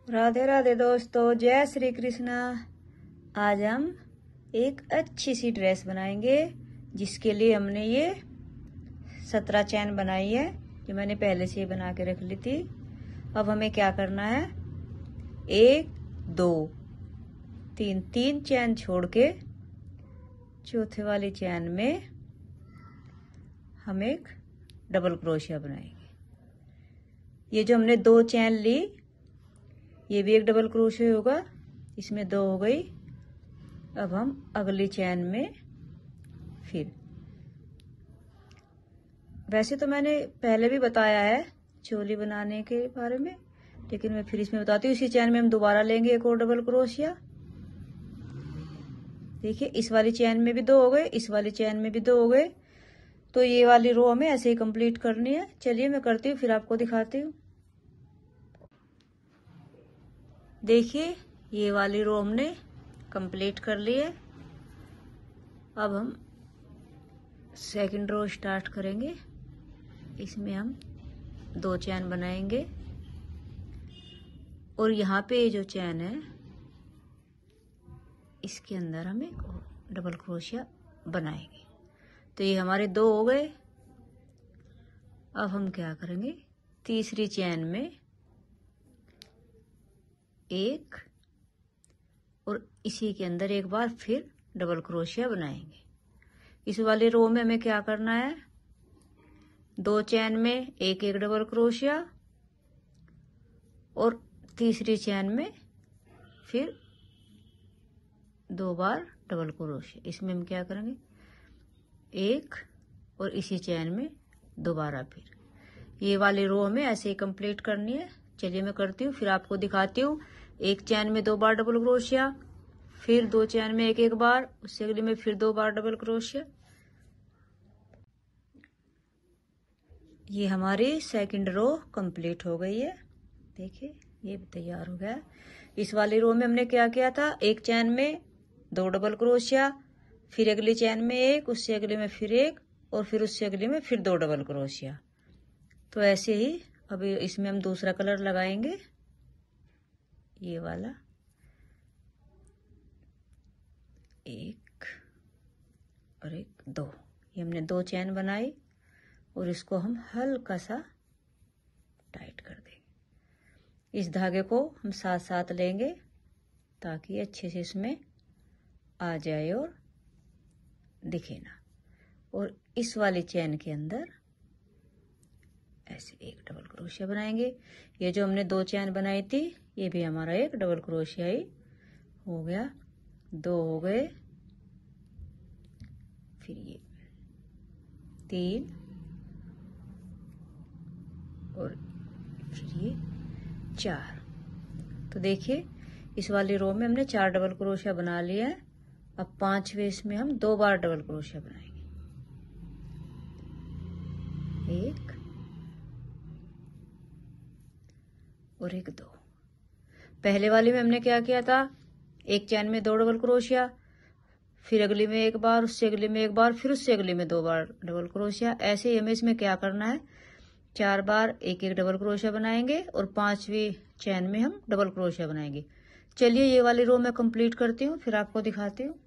राधे राधे दोस्तों, जय श्री कृष्णा। आज हम एक अच्छी सी ड्रेस बनाएंगे, जिसके लिए हमने ये 17 चैन बनाई है, जो मैंने पहले से ही बना के रख ली थी। अब हमें क्या करना है, 1 2 3 चैन छोड़ के चौथे वाली चैन में हम एक डबल क्रोशिया बनाएंगे। ये जो हमने 2 चैन ली, ये भी एक डबल क्रोशिया होगा, इसमें 2 हो गई। अब हम अगली चैन में फिर, वैसे तो मैंने पहले भी बताया है चोली बनाने के बारे में, लेकिन मैं फिर इसमें बताती हूँ। इसी चैन में हम दोबारा लेंगे एक और डबल क्रोशिया। देखिए, इस वाली चैन में भी 2 हो गए, इस वाली चैन में भी 2 हो गए। तो ये वाली रो हमें ऐसे ही कंप्लीट करनी है। चलिए मैं करती हूँ, फिर आपको दिखाती हूँ। देखिए, ये वाली रो हमने कंप्लीट कर ली है। अब हम सेकंड रो स्टार्ट करेंगे। इसमें हम 2 चैन बनाएंगे और यहाँ पे ये जो चैन है, इसके अंदर हम एक डबल क्रोशिया बनाएंगे। तो ये हमारे 2 हो गए। अब हम क्या करेंगे, तीसरी चैन में 1 और इसी के अंदर एक बार फिर डबल क्रोशिया बनाएंगे। इस वाली रो में हमें क्या करना है, 2 चैन में एक डबल क्रोशिया और तीसरी चैन में फिर 2 बार डबल क्रोशिया। इसमें हम क्या करेंगे, 1 और इसी चैन में दोबारा फिर। ये वाली रो हमें ऐसे ही कंप्लीट करनी है। चलिए मैं करती हूँ, फिर आपको दिखाती हूँ। 1 चैन में 2 बार डबल क्रोशिया, फिर 2 चैन में एक बार, उससे अगले में फिर 2 बार डबल क्रोशिया। ये हमारी सेकंड रो कंप्लीट हो गई है। देखिए, ये तैयार हो गया। इस वाली रो में हमने क्या किया था, 1 चैन में 2 डबल क्रोशिया, फिर अगली चैन में 1, उससे अगले में फिर 1 और फिर उससे अगले में फिर 2 डबल क्रोशिया। तो ऐसे ही अभी इसमें हम दूसरा कलर लगाएंगे, ये वाला। 1 और 1 2, ये हमने 2 चैन बनाई और इसको हम हल्का सा टाइट कर देंगे। इस धागे को हम साथ साथ लेंगे ताकि अच्छे से इसमें आ जाए और दिखे ना। और इस वाली चैन के अंदर ऐसे एक डबल क्रोशिया बनाएंगे। ये जो हमने 2 चैन बनाई थी, ये भी हमारा एक डबल क्रोशिया ही हो गया। 2 हो गए, फिर ये 3 और फिर ये 4। तो देखिए, इस वाली रो में हमने 4 डबल क्रोशिया बना लिया है। अब 5वें इसमें हम 2 बार डबल क्रोशिया बनाएंगे, 1 और 1 2। पहले वाली में हमने क्या किया था, 1 चैन में 2 डबल क्रोशिया, फिर अगली में एक बार, उससे अगली में एक बार, फिर उससे अगली में 2 बार डबल क्रोशिया। ऐसे ही हमें इसमें क्या करना है, 4 बार एक डबल क्रोशिया बनाएंगे और 5वीं चैन में हम डबल क्रोशिया बनाएंगे। चलिए ये वाली रो मैं कंप्लीट करती हूँ, फिर आपको दिखाती हूँ।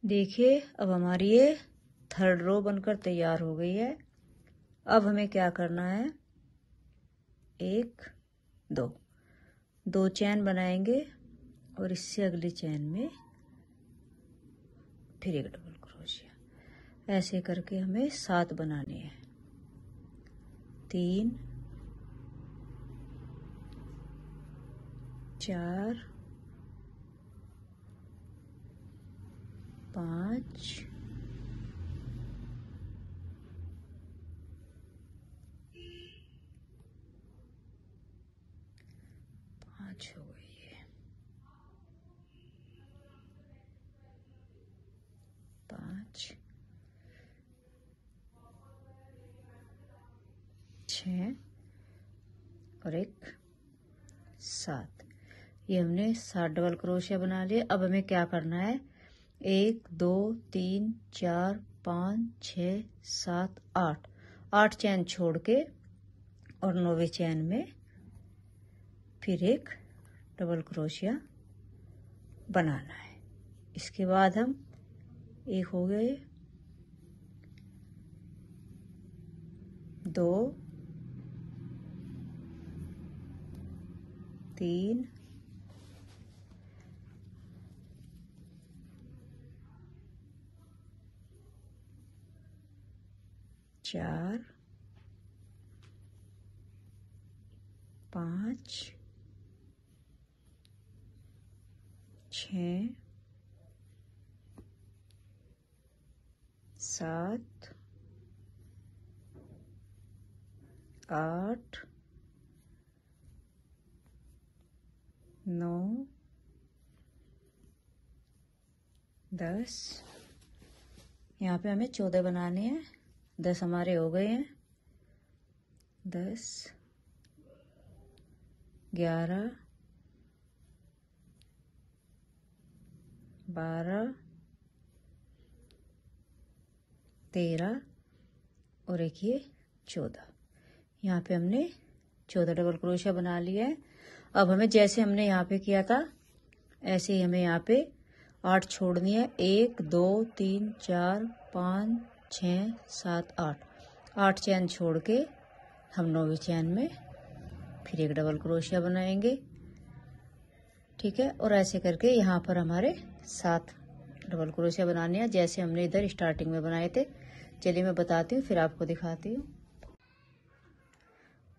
देखिए, अब हमारी ये 3rd रो बनकर तैयार हो गई है। अब हमें क्या करना है, 1 2 चैन बनाएंगे और इससे अगली चैन में फिर एक डबल क्रोशिया। ऐसे करके हमें 7 बनाने हैं। 3 4 5 हो गई है। 5 6 और एक 7। ये हमने 7 डबल क्रोशिया बना लिए। अब हमें क्या करना है, 1 2 3 4 5 6 7 8 चैन छोड़ के और 9वें चैन में फिर एक डबल क्रोशिया बनाना है। इसके बाद हम एक हो गए, 2 3 4 5 6 7 8 9 10। यहाँ पे हमें 14 बनाने हैं। 10 हमारे हो गए हैं। 10 11 12 13 और एक ये 14। यहाँ पे हमने 14 डबल क्रोशिया बना लिया है। अब हमें जैसे हमने यहाँ पे किया था ऐसे ही हमें यहाँ पे 8 छोड़नी है। 1 2 3 4 5 6 7 8 चैन छोड़ के हम 9वें चैन में फिर एक डबल क्रोशिया बनाएंगे। ठीक है, और ऐसे करके यहाँ पर हमारे 7 डबल क्रोशिया बनाने हैं जैसे हमने इधर स्टार्टिंग में बनाए थे। चलिए मैं बताती हूँ फिर आपको दिखाती हूँ।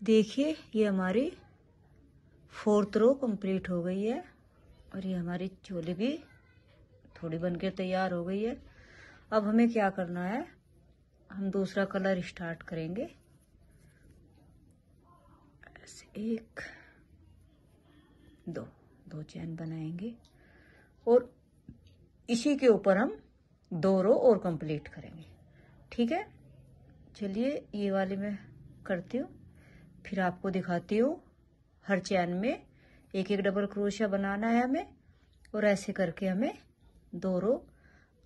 देखिए ये हमारी 4th रो कंप्लीट हो गई है और ये हमारी चोली भी थोड़ी बनकर तैयार हो गई है। अब हमें क्या करना है, हम दूसरा कलर स्टार्ट करेंगे। ऐसे 1 2 चैन बनाएंगे और इसी के ऊपर हम 2 रो और कंप्लीट करेंगे। ठीक है, चलिए ये वाली मैं करती हूँ फिर आपको दिखाती हूँ। हर चैन में एक एक डबल क्रोशिया बनाना है हमें और ऐसे करके हमें 2 रो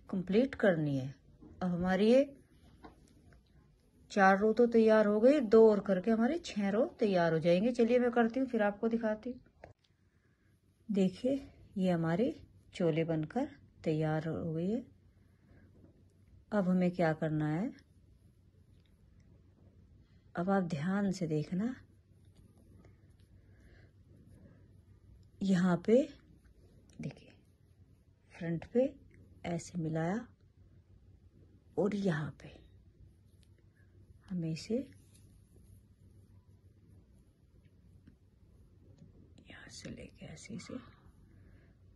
कंप्लीट करनी है। अब हमारी ये 4 रो तो तैयार हो गई, 2 और करके हमारी 6 रो तैयार हो जाएंगे। चलिए मैं करती हूँ फिर आपको दिखाती हूँ। देखिए ये हमारी चोले बनकर तैयार हो गई है। अब हमें क्या करना है, अब आप ध्यान से देखना। यहाँ पे देखिए फ्रंट पे ऐसे मिलाया और यहाँ पे हमें इसे यहाँ से लेके ऐसे से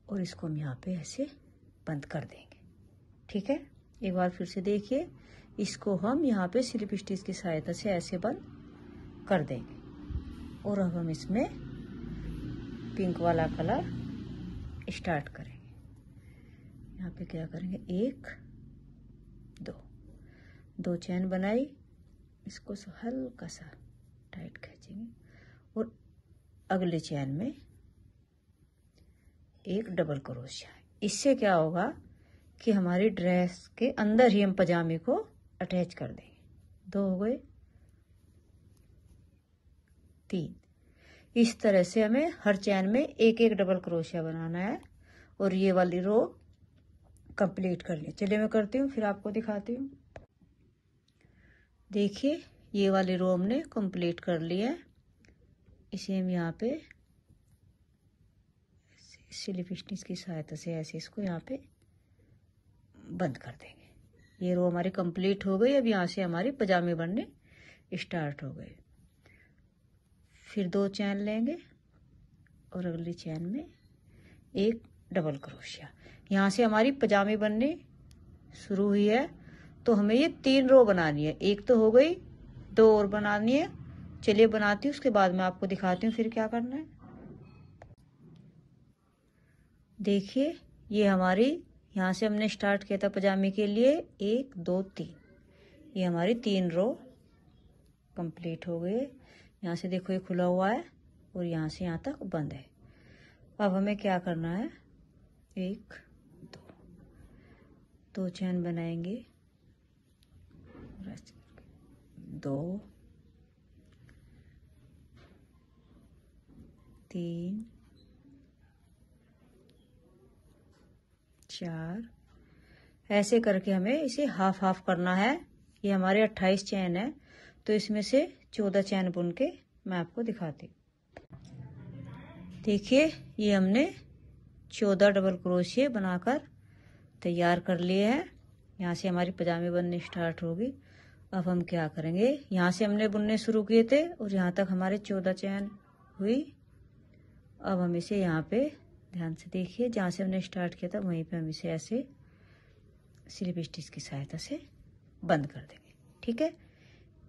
और इसको हम यहाँ पे ऐसे बंद कर देंगे। ठीक है, एक बार फिर से देखिए, इसको हम यहाँ पे स्लिप स्टिच की सहायता से ऐसे बंद कर देंगे और अब हम इसमें पिंक वाला कलर स्टार्ट करेंगे। यहाँ पे क्या करेंगे, 1 2 चैन बनाई, इसको हल्का सा टाइट खींचेंगे और अगले चैन में एक डबल क्रोशिया। इससे क्या होगा कि हमारी ड्रेस के अंदर ही हम पजामे को अटैच कर देंगे। 2 हो गए, 3। इस तरह से हमें हर चैन में एक एक डबल क्रोशिया बनाना है और ये वाली रो कंप्लीट कर ली। चलिए मैं करती हूँ फिर आपको दिखाती हूँ। देखिए ये वाली रो हमने कंप्लीट कर ली है। इसे हम यहाँ पे स्लिप स्टिच की सहायता से ऐसे इसको यहाँ पे बंद कर देंगे। ये रो हमारी कंप्लीट हो गई। अब यहाँ से हमारी पजामे बनने स्टार्ट हो गए। फिर 2 चैन लेंगे और अगली चैन में एक डबल क्रोशिया। यहाँ से हमारी पजामे बनने शुरू हुई है, तो हमें ये 3 रो बनानी है। एक तो हो गई, 2 और बनानी है। चलिए बनाती हूँ, उसके बाद मैं आपको दिखाती हूँ फिर क्या करना है। देखिए ये हमारी, यहाँ से हमने स्टार्ट किया था पजामे के लिए 1 2 3, ये हमारी 3 रो कंप्लीट हो गई। यहाँ से देखो ये खुला हुआ है और यहाँ से यहाँ तक बंद है। अब हमें क्या करना है, 1 2 चैन बनाएंगे, 2 3 4, ऐसे करके हमें इसे हाफ हाफ करना है। ये हमारे 28 चैन है, तो इसमें से 14 चैन बुन के मैं आपको दिखाती हूँ। देखिए ये हमने 14 डबल क्रोशिये बनाकर तैयार कर लिए हैं। यहाँ से हमारी पजामे बनने स्टार्ट होगी। अब हम क्या करेंगे, यहाँ से हमने बुनने शुरू किए थे और यहाँ तक हमारे 14 चैन हुई। अब हम इसे यहाँ पे ध्यान से देखिए, जहाँ से हमने स्टार्ट किया था वहीं पे हम इसे ऐसे स्लिप स्टिच की सहायता से बंद कर देंगे। ठीक है,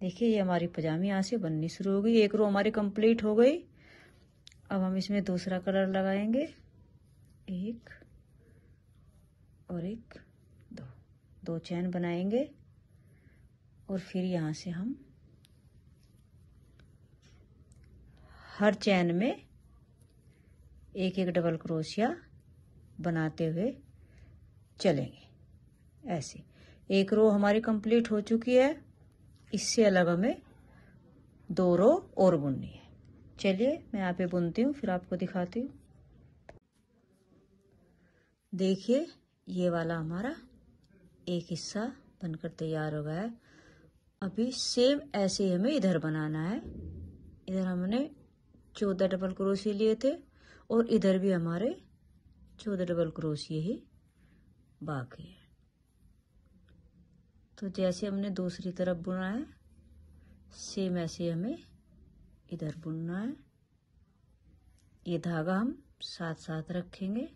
देखिए ये हमारी पजामी यहाँ से बननी शुरू हो गई। एक रो हमारी कंप्लीट हो गई। अब हम इसमें दूसरा कलर लगाएंगे, 1 और 1 2 चैन बनाएंगे और फिर यहाँ से हम हर चैन में एक एक डबल क्रोशिया बनाते हुए चलेंगे। ऐसे एक रो हमारी कंप्लीट हो चुकी है, इससे अलग हमें 2 रो और बुननी है। चलिए मैं यहाँ पे बुनती हूँ, फिर आपको दिखाती हूँ। देखिए ये वाला हमारा एक हिस्सा बनकर तैयार हो गया है। अभी सेम ऐसे ही हमें इधर बनाना है। इधर हमने 14 डबल क्रोशिये लिए थे और इधर भी हमारे 14 डबल क्रोशिये ही बाकी है। तो जैसे हमने दूसरी तरफ बुना है, सेम ऐसे हमें इधर बुनना है। ये धागा हम साथ साथ रखेंगे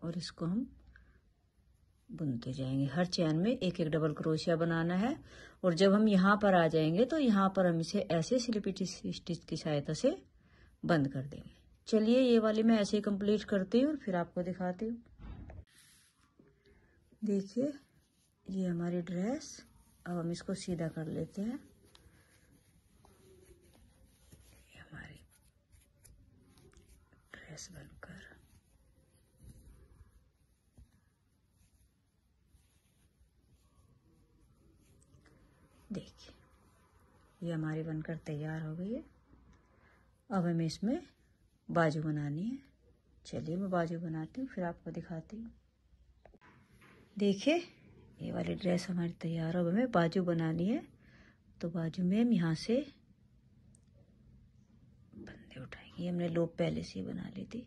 और इसको हम बुनते जाएंगे। हर चैन में एक एक डबल क्रोशिया बनाना है और जब हम यहाँ पर आ जाएंगे तो यहाँ पर हम इसे ऐसे स्लिप स्टिच की सहायता से बंद कर देंगे। चलिए ये वाली मैं ऐसे ही कंप्लीट करती हूँ, फिर आपको दिखाती हूँ। देखिए ये हमारी ड्रेस, अब हम इसको सीधा कर लेते हैं। ये हमारी ड्रेस बनकर देखिए ये हमारी बनकर तैयार हो गई है। अब हमें इसमें बाजू बनानी है। चलिए मैं बाजू बनाती हूँ, फिर आपको दिखाती हूँ। देखिए ये वाली ड्रेस हमारी तैयार हो, हमें बाजू बनानी है। तो बाजू में हम यहाँ से बंदे उठाएंगे। ये हमने लोप पहले से ही बना ली थी।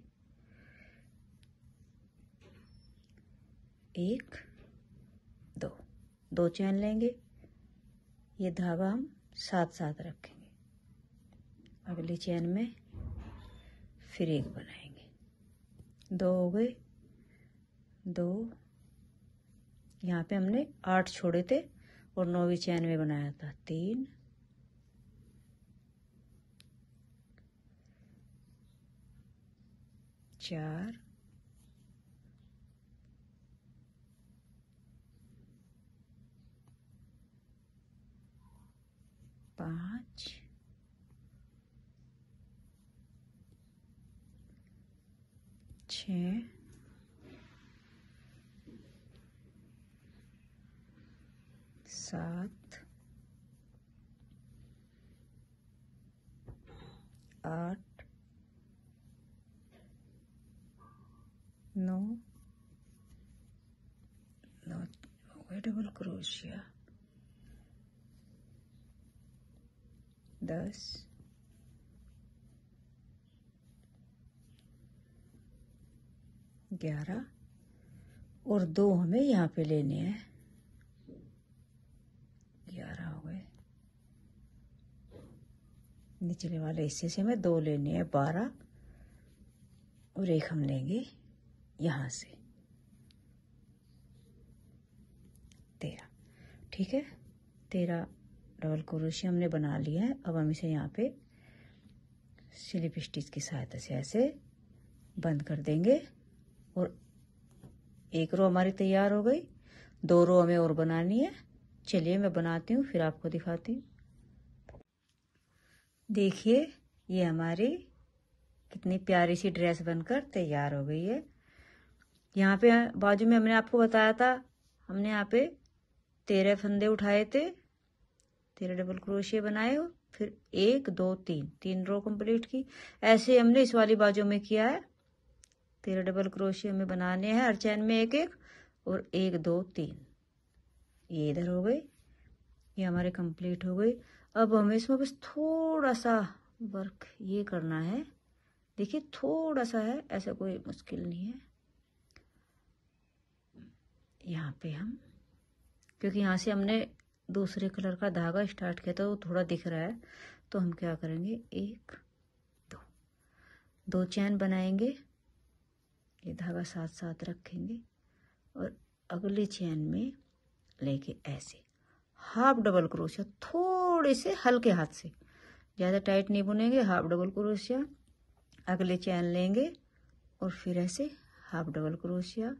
1 2 चैन लेंगे, ये धागा हम साथ साथ रखेंगे। अगली चैन में फिर 1 बनाएंगे, 2 हो गए, 2, यहाँ पे हमने 8 छोड़े थे और 9वीं चैन में बनाया था, 3, 4, 5, 6, 7, 8, 9 हो गए डबल क्रोशिया, 10, 11, 11 और 2 हमें यहाँ पे लेने हैं। 11 हो गए। निचले वाले हिस्से से हमें 2 लेने हैं, 12 और 1 हम लेंगे यहाँ से 13। ठीक है, 13 डबल क्रोशिया हमने बना लिया है। अब हम इसे यहाँ पे स्लिप स्टिच की सहायता से ऐसे बंद कर देंगे और एक रो हमारी तैयार हो गई। 2 रो हमें और बनानी है। चलिए मैं बनाती हूँ, फिर आपको दिखाती हूँ। देखिए ये हमारी कितनी प्यारी सी ड्रेस बनकर तैयार हो गई है। यहाँ पे बाजू में हमने आपको बताया था, हमने यहाँ पे 13 फंदे उठाए थे, 13 डबल क्रोशिया बनाए, फिर 1 2 3 रो कंप्लीट की। ऐसे हमने इस वाली बाजू में किया है। 13 डबल क्रोशिया हमें बनाने हैं हर चैन में 1 1 और 1 2 3 ये इधर हो गई। ये हमारे कंप्लीट हो गई। अब हमें इसमें बस थोड़ा सा वर्क ये करना है। देखिए थोड़ा सा है, ऐसा कोई मुश्किल नहीं है। यहाँ पे हम, क्योंकि यहाँ से हमने दूसरे कलर का धागा स्टार्ट किया था, वो थोड़ा दिख रहा है, तो हम क्या करेंगे 1 2 चैन बनाएंगे, ये धागा साथ साथ रखेंगे और अगली चैन में लेके ऐसे हाफ डबल क्रोशिया, थोड़े से हल्के हाथ से, ज़्यादा टाइट नहीं बुनेंगे, हाफ डबल क्रोशिया, अगले चैन लेंगे और फिर ऐसे हाफ डबल क्रोशिया,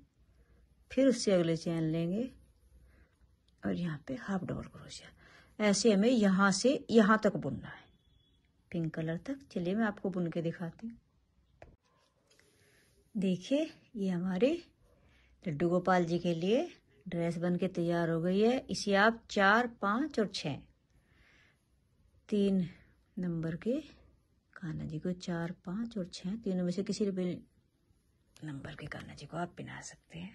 फिर उससे अगले चैन लेंगे और यहाँ पे हाफ डबल क्रोशिया। ऐसे हमें यहाँ से यहाँ तक बुनना है, पिंक कलर तक। चलिए मैं आपको बुन के दिखाती हूँ। देखिए ये हमारे लड्डू गोपाल जी के लिए ड्रेस बन के तैयार हो गई है। इसे आप 4 5 और 6 3 नंबर के कान्हा जी को 4 5 और 6 तीनों में से किसी भी नंबर के कान्हा जी को आप पहना सकते हैं।